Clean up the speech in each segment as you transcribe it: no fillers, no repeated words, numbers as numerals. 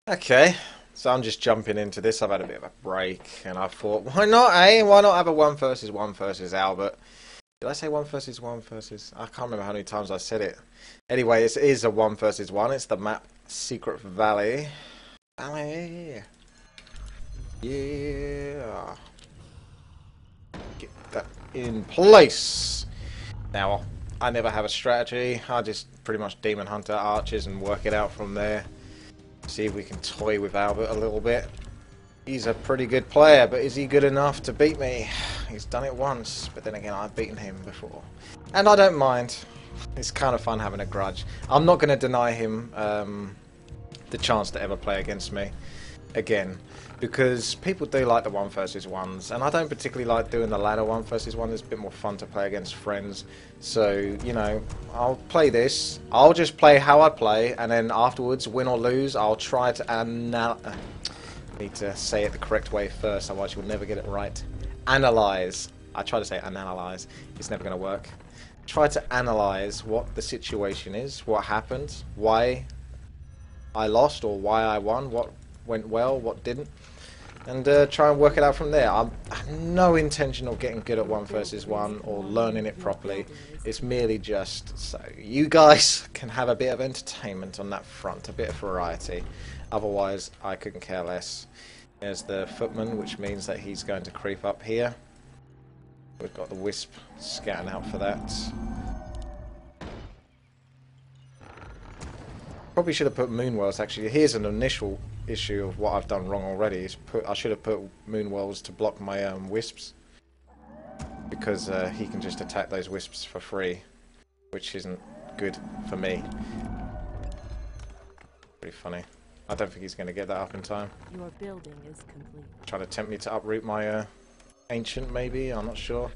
Okay, so I'm just jumping into this. I've had a bit of a break, and I thought, why not, eh? Why not have a one versus Albert? Did I say one versus one versus? I can't remember how many times I said it. Anyway, it is a one versus one. It's the map Secret Valley. Valley. Yeah. Get that in place. Now, I never have a strategy. I just pretty much demon hunter archers and work it out from there. See if we can toy with Albert a little bit. He's a pretty good player, but is he good enough to beat me? He's done it once, but then again, I've beaten him before. And I don't mind. It's kind of fun having a grudge. I'm not going to deny him the chance to ever play against me again, because people do like the one versus ones, and I don't particularly like doing the ladder one versus one. It's a bit more fun to play against friends. So, you know, I'll play this. I'll just play how I play, and then afterwards, win or lose, I'll try to need to say it the correct way first, otherwise you'll never get it right. Analyze. I try to say analyze. It's never going to work. Try to analyze what the situation is, what happened, why I lost or why I won, what went well, what didn't, and try and work it out from there. I have no intention of getting good at one versus one or learning it properly. It's merely just so you guys can have a bit of entertainment on that front, a bit of variety. Otherwise, I couldn't care less. There's the footman, which means that he's going to creep up here. We've got the wisp scouting out for that. Probably should have put Moonwells, actually. Here's an initial issue of what I've done wrong already. I should have put Moonwells to block my wisps. Because he can just attack those wisps for free. Which isn't good for me. Pretty funny. I don't think he's going to get that up in time. Your building is complete. Trying to tempt me to uproot my ancient, maybe? I'm not sure.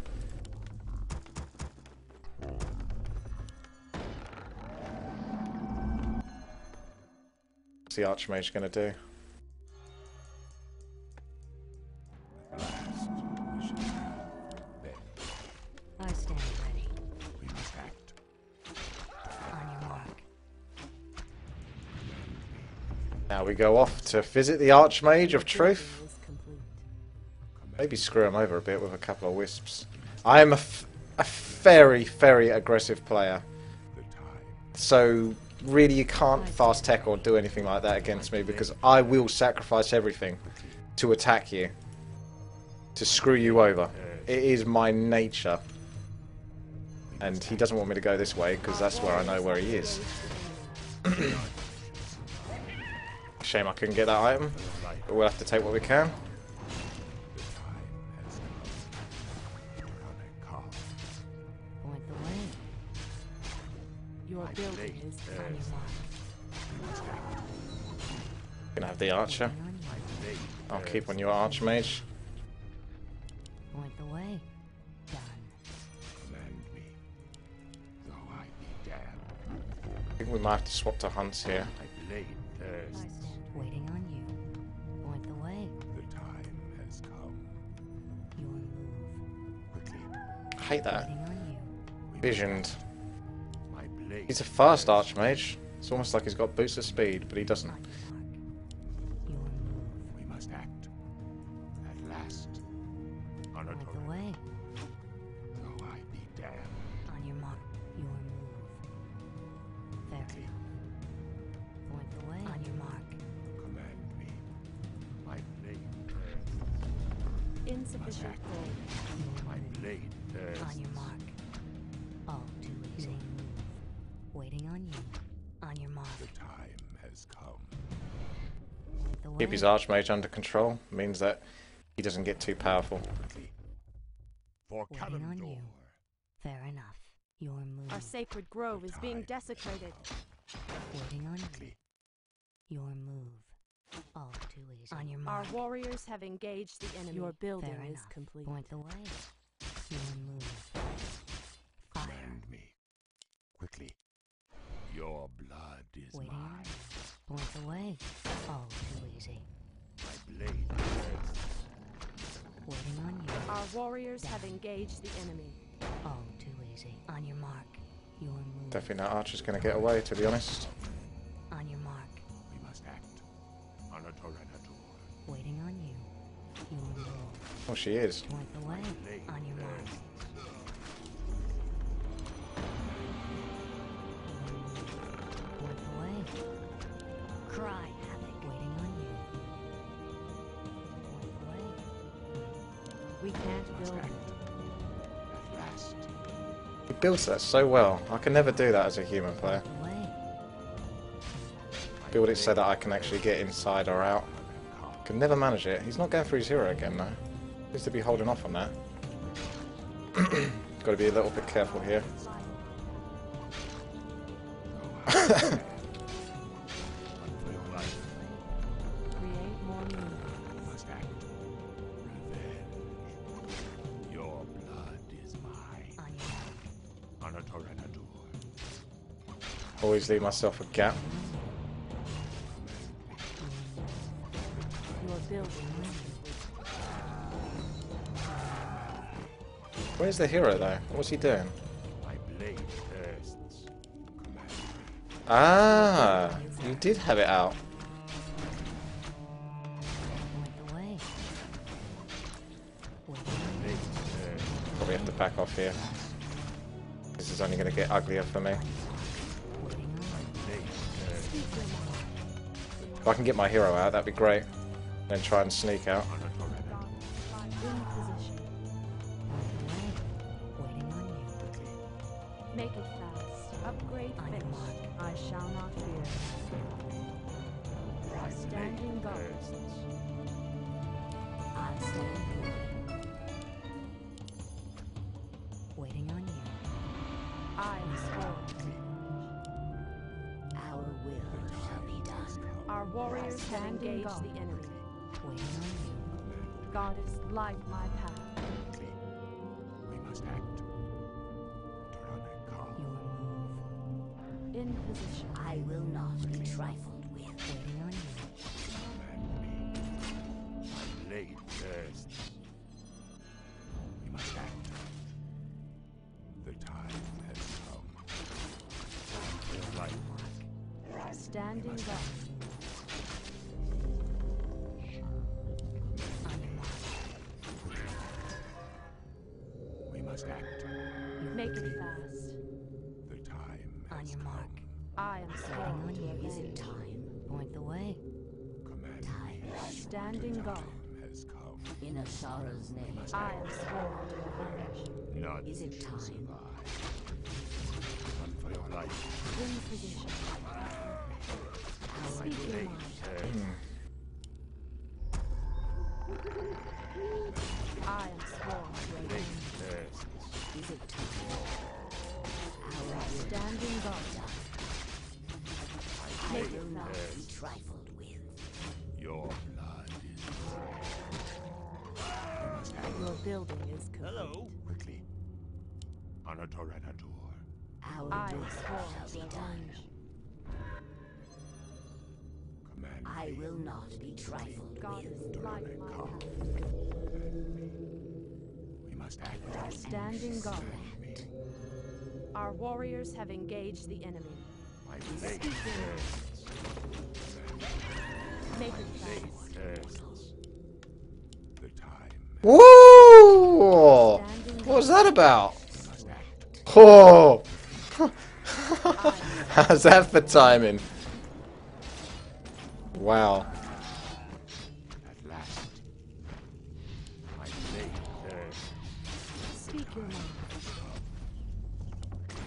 What's the Archmage going to do? I stand ready. We must act. On your mark. Now we go off to visit the Archmage of Truth. Maybe screw him over a bit with a couple of wisps. I am a very, very aggressive player. So really you can't fast tech or do anything like that against me, because I will sacrifice everything to attack you. To screw you over. It is my nature. And he doesn't want me to go this way, because that's where I know where he is. Shame I couldn't get that item, but we'll have to take what we can. Your building is on your mark. Gonna have the archer. I'll keep on your archmage. Point the way. Done. Command me, though I be damned. I think we might have to swap to hunts here. My blade I thirsts. stand waiting on you. Point the way. The time has come. Your move. Quickly, I hate that. Waiting on you. Visioned. my blade. He's a fast archmage. It's almost like he's got boost of speed, but he doesn't. On your mark. Your move. We must act. At last. Point the Unatold, way. though I be damned. On your mark. Your move. Fair enough. Point the way. On your mark. Command me. My blade thirsts. Insufficient act. gold. My blade thirsts. On your mark. All too easy. Move. Waiting on you. On your mark. The time has come. Point the way. Keep his archmage under control means that he doesn't get too powerful. Quickly. For Waiting on Kalimdor. you. Fair enough. Your move. Our sacred grove is being desecrated. Waiting on you. Quickly. Your move. All too easy. On your Our mark. warriors have engaged the enemy. Your building Fair is enough. complete. Point the way. Your move. Fire. Command me. Quickly. Your blood is Waiting on mine. you. Point the way. All too easy. My blade thirsts. Waiting on you. Our warriors have engaged the enemy. All too easy. On your mark. Your move. Don't think that archer's going to get away, to be honest. On your mark. We must act. Waiting on you. Your move. Oh, she is. Point the way. On your mark. Point the way. Cry havoc. Waiting on you. Point the way. We can't build it. He builds that so well. I can never do that as a human player. Point the way. Build it so that I can actually get inside or out. Can never manage it. He's not going for his hero again though. Needs to be holding off on that. Got to be a little bit careful here. Create more moves. Your blood is mine. On your mark. Always leave myself a gap. Your building. Where's the hero though? What's he doing? My blade thirsts. Command me. Ah, you did have it out. Point the way. Blade thirsts. Probably have to back off here. This is only going to get uglier for me. Waiting on Blade thirsts. Speak your mind. If I can get my hero out, that'd be great. Then try and sneak out. In position. Waiting on you. Make it fast. Upgrade On your finish. mark. I shall not fear. Standing guard. Thirsts. I'll stand. Waiting on you. I am sworn. Our will shall be done. Our warriors have engaged the enemy. Waiting on you. Goddess, light my path. We must act. Taranika. Your move. In position. I will not be trifled with. Waiting on you. Command me. My blade thirsts. We must act. The time has come. Your life. Standing guard. On your mark. We must act. Make it fast. The time On has your come. mark. I am Waiting sworn on to you. Is it avenge. time? Point the way. Command Time. Standing guard. time has come. In a sorrow's name. I am sworn to avenge. None Is it shall time? survive. Run for your life. In position. My Speak your blade mind. thirsts. I am sworn to Blade avenge. thirsts. Is it time? Standing guard. Make it Blade fast. thirsts. Trifled with. Your blood is mine. We must act Your building is complete. quickly. Honor Toreador. Our I will am sworn shall to be done. avenge. Command I me. will not be trifled Goddess, with. light my path. We must act. Standing guard. Our warriors have engaged the enemy. My blade thirsts. Make it Blade fast. thirsts. The time Woo! What was that about? must act. Oh! How's that for timing? Wow. At last. My blade thirsts. Speak your mind.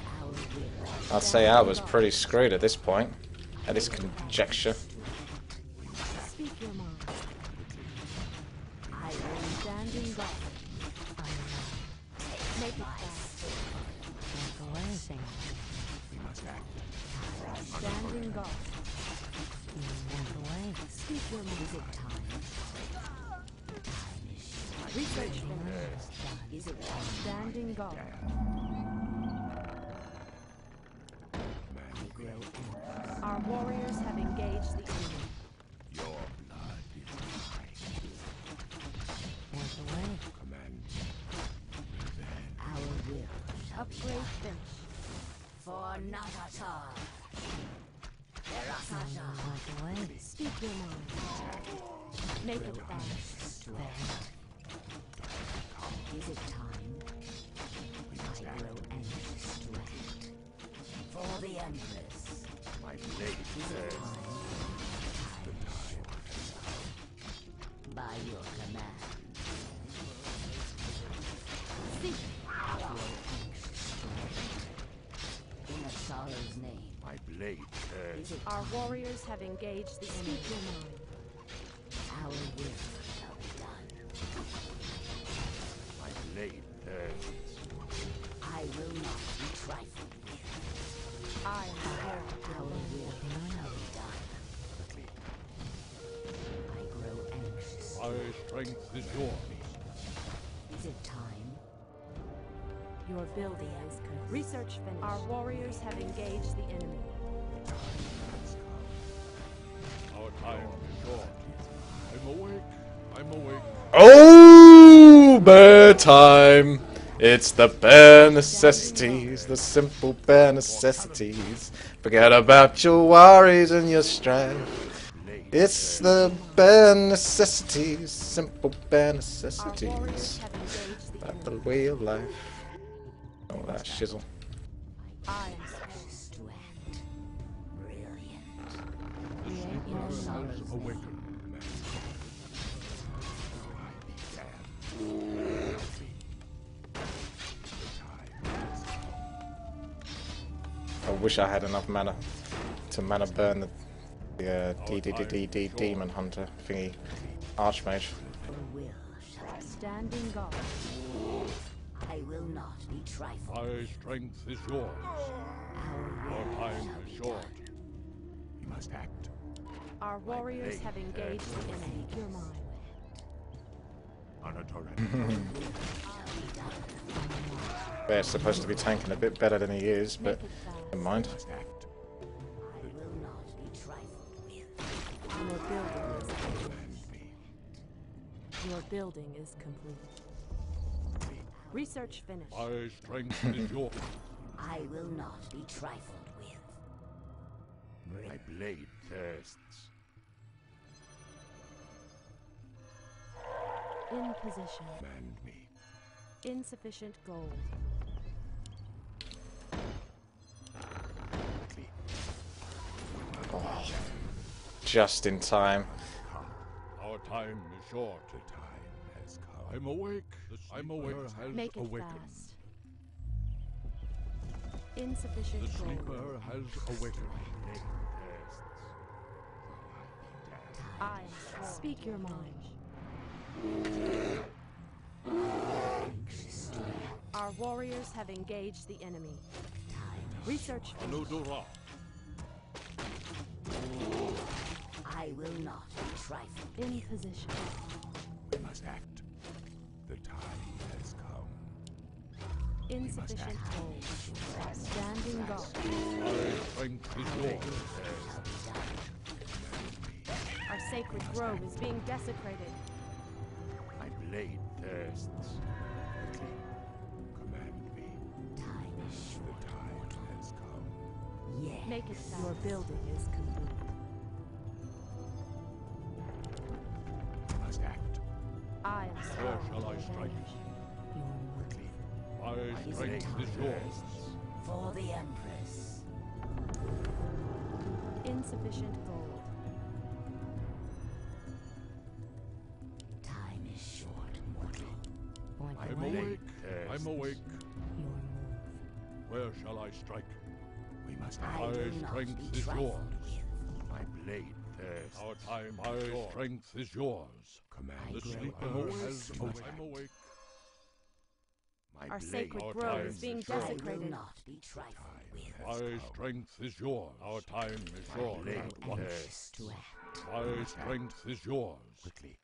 Our will. I'd say I was pretty screwed at this point. At this conjecture. Speak your mind. I will Standing guard. on your mark. Make it fast. Point the way, Sam. We must act. Standing guard. Point the way. Speak your Is mind. it time? Research finished. Is it time? Standing guard. Command me. Our warriors have engaged the enemy. Your blood is mine. Point the way. Command me. Our will shall be Upgrade done. finish. For Nagatar. Erakaja. Point the way. Speak your mind. Make it fast. Is it time? I grow anxious to act. For the Empress. My blade Is it burns. time? The time has come. By your command. Seek. Grow anxious to act. In Asara's name. My blade Is burns. it Our time? warriors have engaged the enemy. Speak your mind. Our will shall be done. My blade burns. I will not be trifled with. I am here. Our will shall be done. I grow anxious. My strength is yours. Is it time? Your building is complete. Research finished. Our warriors have engaged the enemy. Our time is short. I'm awake. I'm awake. Oh, bedtime. It's the bare necessities, the simple bare necessities. Forget about your worries and your strife. It's the bare necessities, simple bare Our warriors necessities. have engaged the That's the enemy. way of life. Oh, that shizzle. I am Anxious to act. Brilliant. Sleeper has awakened. I wish I had enough mana to mana burn the Demon Hunter thingy, Archmage. Your will shall standing guard. I will not be trifled. My strength is yours. Our time is short. We must act. Our warriors have engaged the enemy. Your mind. Anatoran. Bear's supposed to be tanking a bit better than he is, but Make it fast. never mind. Must act. I will not be trifled with. Your building is complete. Command me. Your building is complete. Research finished. My strength is yours. I will not be trifled with. My blade thirsts. In position. Command me. Insufficient gold. Oh, just in time. Our time is short. The time has come. I'm awake. I'm awake. Has Make it awakened. fast. Insufficient The gold. sleeper has awakened. Blade thirsts. I am strong. Speak your mind. Anxious to act. Our warriors have engaged the enemy. Research finished. Anudura. I will not be trifled. In position. We must act. The time has come. Insufficient gold. Standing guard. My strength is yours. Our sacred grove is being desecrated. My blade thirsts. Command me. Time is The short. time has come. Yes. Make it fast. Your building is complete. We must act. I am Where strong. shall I strike? Quickly. My Is strength it is yours. For the Empress. Insufficient gold. Time is short, mortal. Point My I'm blank. blade awake. thirsts. I'm awake. Your move. Where shall I strike? We must I act. My will not strength be is trifled yours. with. My blade thirsts. Our time. My strength is yours. Command I The grow sleeper anxious has to awakened. act. I'm awake. My Our blade sacred Our grove time is being is I will desecrated. not be trifled with. My strength is yours. Our time is short. blade At once. Anxious to act. My strength is yours. quickly.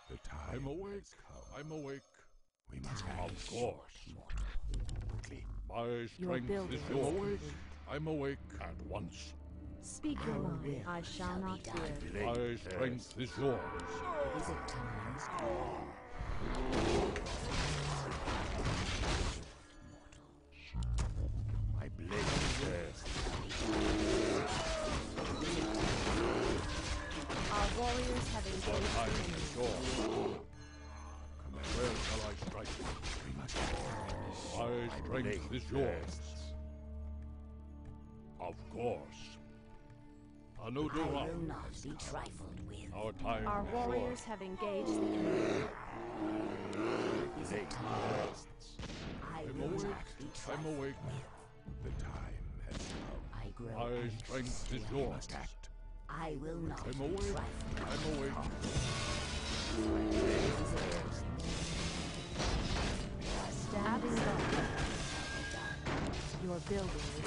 The time I'm awake. has come. I'm awake. We must Time act. Of course. Quickly. My Your strength building is is yours. complete. I'm awake at once. Speak your Our mind. will I shall shall be not done. fear. Blade My thirsts. strength is yours. Is it time? My blade thirsts. Our time is yours. Where shall I strike? My strength is yours. Of course. I will not be trifled with. Our time Our is warriors have engaged the enemy. Is it time? I I'm will awake. not be I'm trifled awake. with. The time has come. I grow My anxious strength to is act. yours. Act. I will not I'm be awake. trifled I'm awake. Standing guard. Your building is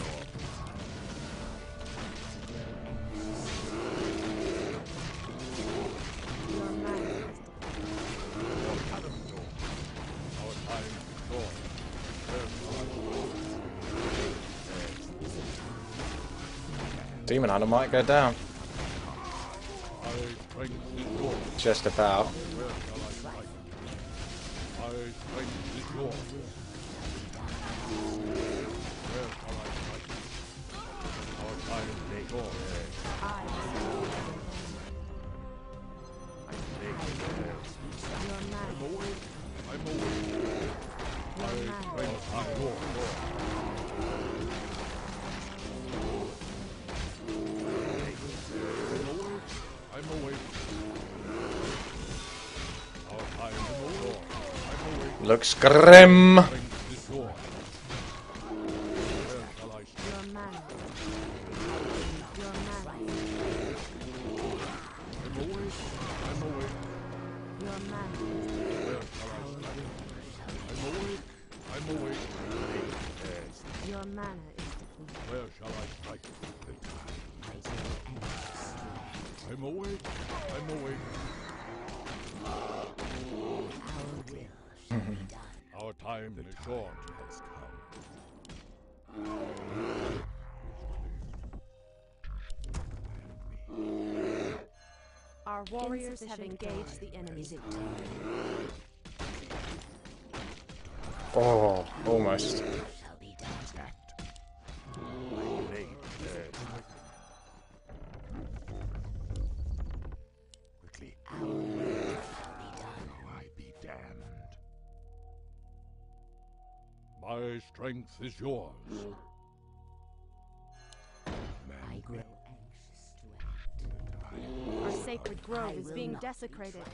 your mind is Our time is yours. Where shall I strike? Demon Hunter might go down. My strength is yours. Just about. Where shall I strike? My strength is yours. Where shall I strike? Our time is yours. your mind. I'm awake. My strength is yours. I'm awake. Our time is yours. I'm awake. Looks grim. Strength is yours. Where shall I strike? Your mind. Your mind. I'm awake. I'm awake. Your mind. Where shall I strike? I'm awake. I'm awake. Your mana is depleted. Where shall I strike? I grow anxious to act. I'm awake. I'm awake. Our will shall be done. Our time is short. Has come. Our warriors have engaged the enemy. Is it time? Oh, almost. Shall be done. Act. My blade burns. Quickly. Our will shall be done. Oh, I be damned. My strength is yours. I grow anxious to act. Our sacred grove I is will being not be desecrated.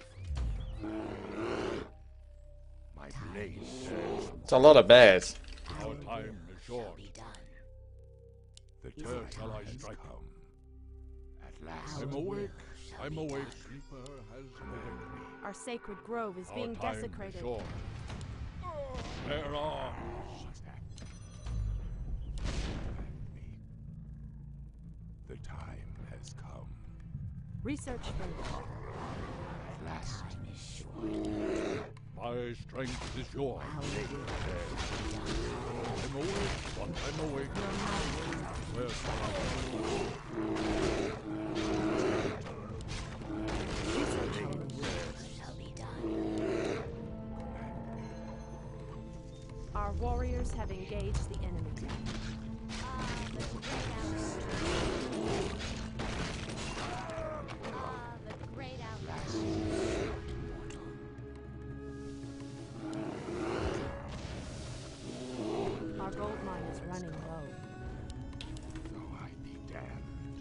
My blade burns. It's a lot of bears. Our Our time will is shall short. be done. The Where time shall I has strike? come. At last. I'm Our will awake. shall I'm be awake. done. Sleeper has awakened. Our sacred grove is Our being time desecrated. is short. Bear arms. Act. The time has come. Research finished. At last. Time is short. My strength is yours. Our will shall be done. I'm awake. But I'm awake. Where shall Research finished. Shall be done. Our warriors have engaged the enemy. Our gold mine is running low. Though I be damned.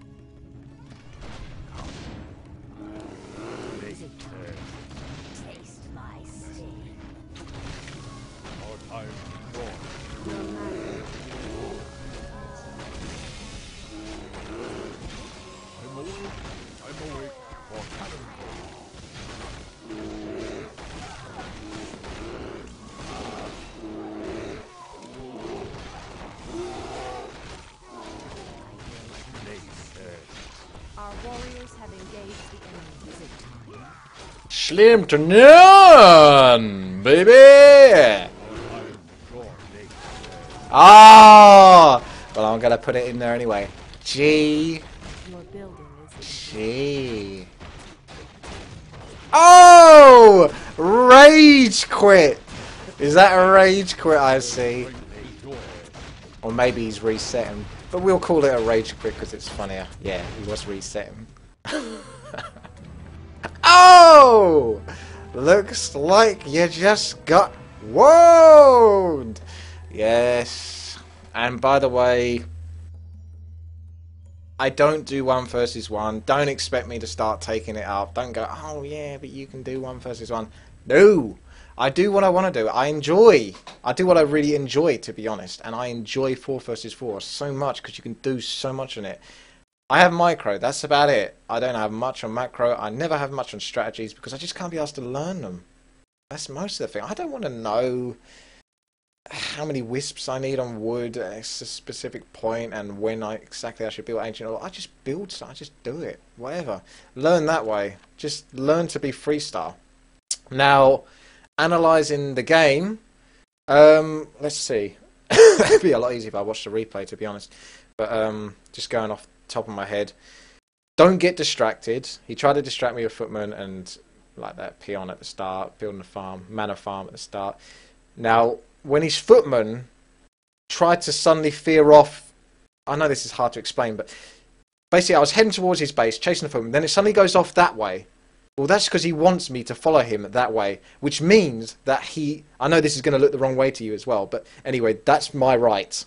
Is it time? Taste my sting. our time is short? Your mind. I'm awake. I'm awake. For cannon. Our warriors have engaged the enemy. Is it time? Slim to none, baby. Ah, well, I'm gonna put it in there anyway. G. Your building is G. Oh, rage quit. Is that a rage quit? I see. Or maybe he's resetting. But we'll call it a rage quit because it's funnier. Yeah, he was resetting. Oh! Looks like you just got wound! Yes. And by the way, I don't do 1 versus 1. Don't expect me to start taking it up. Don't go, oh yeah, but you can do 1 versus 1. No! I do what I want to do. I do what I really enjoy, to be honest. And I enjoy 4 versus 4 so much because you can do so much on it. I have micro, that's about it. I don't have much on macro. I never have much on strategies because I just can't be asked to learn them. That's most of the thing. I don't want to know how many wisps I need on wood at a specific point and when exactly I should build ancient oil. I just build stuff, I just do it. Whatever. Learn that way. Just learn to be freestyle. Now, analysing the game, let's see. It'd be a lot easier if I watched the replay, to be honest. But just going off the top of my head, don't get distracted. He tried to distract me with footman and like that peon at the start, building a farm, manor farm at the start. Now, when his footman tried to suddenly veer off, I know this is hard to explain, but basically I was heading towards his base, chasing the footman, then it suddenly goes off that way. Well, that's because he wants me to follow him that way, which means that I know this is going to look the wrong way to you as well, but anyway, that's my right.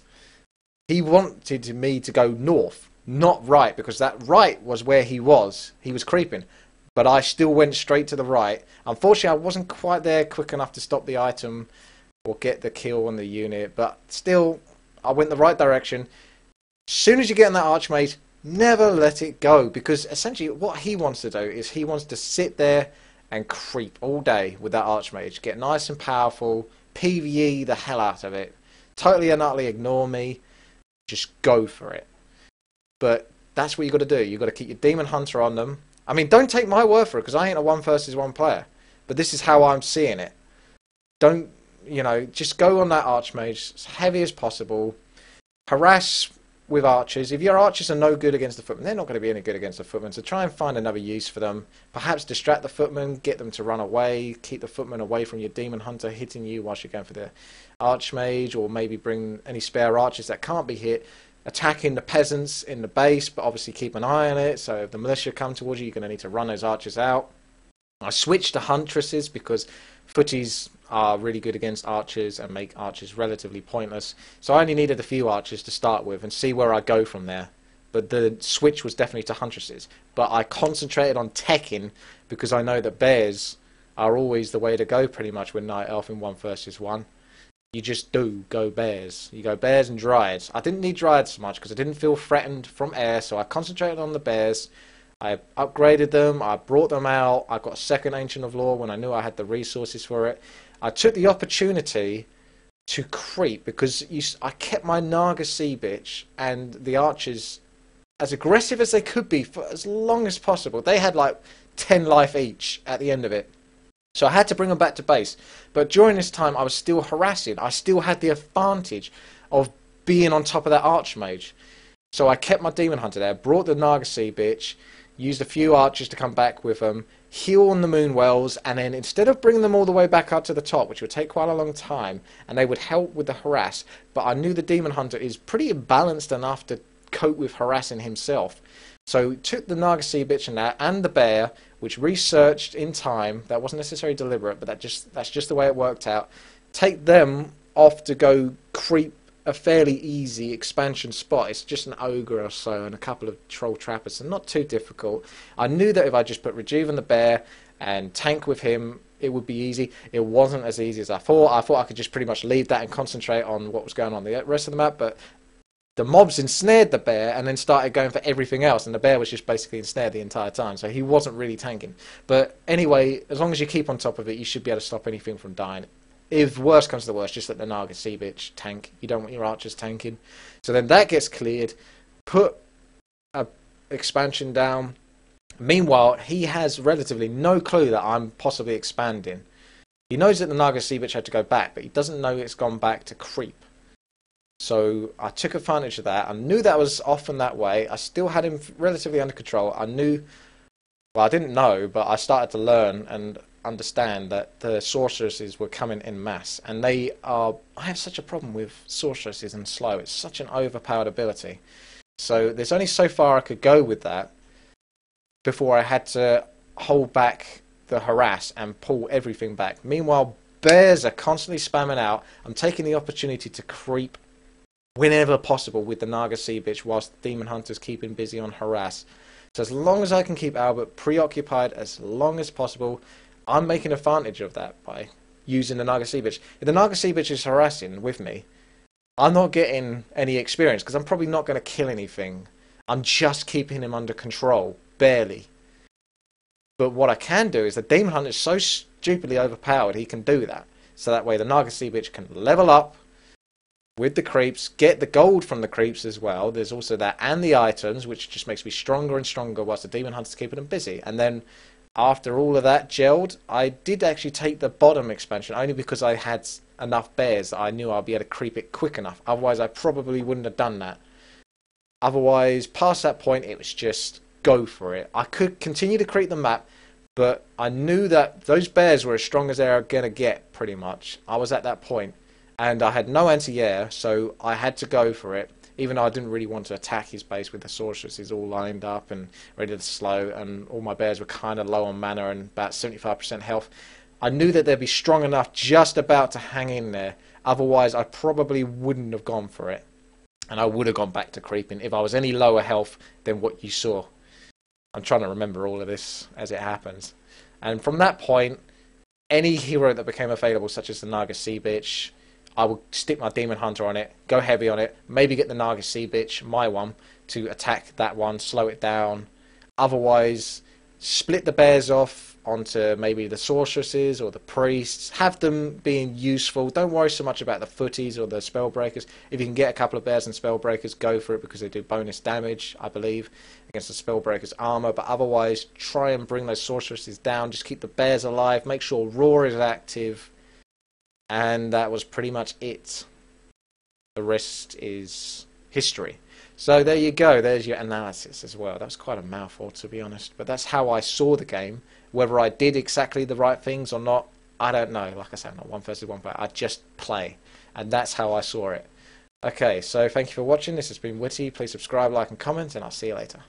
He wanted me to go north, not right, because that right was where he was. He was creeping. But I still went straight to the right. Unfortunately, I wasn't quite there quick enough to stop the item or get the kill on the unit, but still, I went the right direction. As soon as you get in that archmage, never let it go, because essentially what he wants to do is he wants to sit there and creep all day with that archmage, get nice and powerful, PvE the hell out of it, totally and utterly ignore me, just go for it. But that's what you got to do. You got to keep your demon hunter on them. I mean, don't take my word for it, because I ain't a 1 versus 1 player. But this is how I'm seeing it. Don't, just go on that archmage as heavy as possible. Harass with archers. If your archers are no good against the footman, they're not going to be any good against the footman. So try and find another use for them. Perhaps distract the footman, get them to run away, keep the footman away from your demon hunter hitting you whilst you're going for the archmage, or maybe bring any spare archers that can't be hit, attacking the peasants in the base, but obviously keep an eye on it. So if the militia come towards you, you're going to need to run those archers out. I switched to huntresses because footies are really good against archers and make archers relatively pointless. So I only needed a few archers to start with and see where I go from there. But the switch was definitely to huntresses. But I concentrated on teching because I know that bears are always the way to go pretty much with Night Elf in 1 versus 1. You just do go bears. You go bears and dryads. I didn't need dryads so much because I didn't feel threatened from air, so I concentrated on the bears. I upgraded them, I brought them out, I got a second Ancient of Law when I knew I had the resources for it. I took the opportunity to creep because I kept my Naga Sea Bitch and the archers as aggressive as they could be for as long as possible. They had like 10 life each at the end of it. So I had to bring them back to base. But during this time I was still harassing. I still had the advantage of being on top of that Archmage. So I kept my Demon Hunter there, brought the Naga Sea Bitch, used a few archers to come back with them, heal on the Moonwells, and then instead of bringing them all the way back up to the top, which would take quite a long time, and they would help with the harass, but I knew the Demon Hunter is pretty imbalanced enough to cope with harassing himself. So took the Naga Sea Bitch and that, and the bear, which researched in time, that wasn't necessarily deliberate, but that's just the way it worked out, take them off to go creep a fairly easy expansion spot. It's just an ogre or so and a couple of troll trappers, so not too difficult. I knew that if I just put Rejuve on the bear and tank with him, it would be easy. It wasn't as easy as I thought. I thought I could just pretty much leave that and concentrate on what was going on the rest of the map, but the mobs ensnared the bear and then started going for everything else, and the bear was just basically ensnared the entire time, so he wasn't really tanking. But anyway, as long as you keep on top of it, you should be able to stop anything from dying. If worst comes to the worst, just let the Naga Sea Bitch tank. You don't want your archers tanking. So then that gets cleared. Put a expansion down. Meanwhile, he has relatively no clue that I'm possibly expanding. He knows that the Naga Sea Bitch had to go back, but he doesn't know it's gone back to creep. So I took advantage of that. I knew that was often that way. I still had him relatively under control. I knew, well, I didn't know, but I started to learn and understand that the sorceresses were coming in mass, and I have such a problem with sorceresses and slow. It's such an overpowered ability. So there's only so far I could go with that before I had to hold back the harass and pull everything back. Meanwhile, bears are constantly spamming out. I'm taking the opportunity to creep whenever possible with the Naga Sea Bitch whilst Demon Hunter's keeping busy on harass. So as long as I can keep Albert preoccupied as long as possible, I'm making advantage of that by using the Naga Sea Bitch. If the Naga Sea Bitch is harassing with me, I'm not getting any experience because I'm probably not going to kill anything. I'm just keeping him under control, barely. But what I can do is the Demon Hunter is so stupidly overpowered he can do that. So that way the Naga Sea Bitch can level up with the creeps, get the gold from the creeps as well. There's also that and the items, which just makes me stronger and stronger whilst the Demon Hunter's keeping them busy. And then after all of that gelled, I did actually take the bottom expansion only because I had enough bears that I knew I'd be able to creep it quick enough. Otherwise I probably wouldn't have done that. Otherwise, past that point, it was just go for it. I could continue to creep the map, but I knew that those bears were as strong as they're going to get, pretty much. I was at that point, and I had no anti-air, so I had to go for it, even though I didn't really want to attack his base with the sorceresses all lined up and ready to slow, and all my bears were kind of low on mana and about 75% health. I knew that they'd be strong enough just about to hang in there. Otherwise, I probably wouldn't have gone for it. And I would have gone back to creeping if I was any lower health than what you saw. I'm trying to remember all of this as it happens. And from that point, any hero that became available, such as the Naga Sea Bitch, I would stick my Demon Hunter on it, go heavy on it, maybe get the Naga Sea Bitch, my one, to attack that one, slow it down. Otherwise, split the bears off onto maybe the sorceresses or the priests. Have them being useful. Don't worry so much about the footies or the spellbreakers. If you can get a couple of bears and spellbreakers, go for it because they do bonus damage, I believe, against the spellbreakers' armor. But otherwise, try and bring those sorceresses down. Just keep the bears alive. Make sure Roar is active. And that was pretty much it. The rest is history. So there you go, there's your analysis as well. That was quite a mouthful, to be honest. But that's how I saw the game. Whether I did exactly the right things or not, I don't know. Like I said, I'm not one versus one player. I just play. And that's how I saw it. Okay, so thank you for watching. This has been WTii. Please subscribe, like, and comment, and I'll see you later.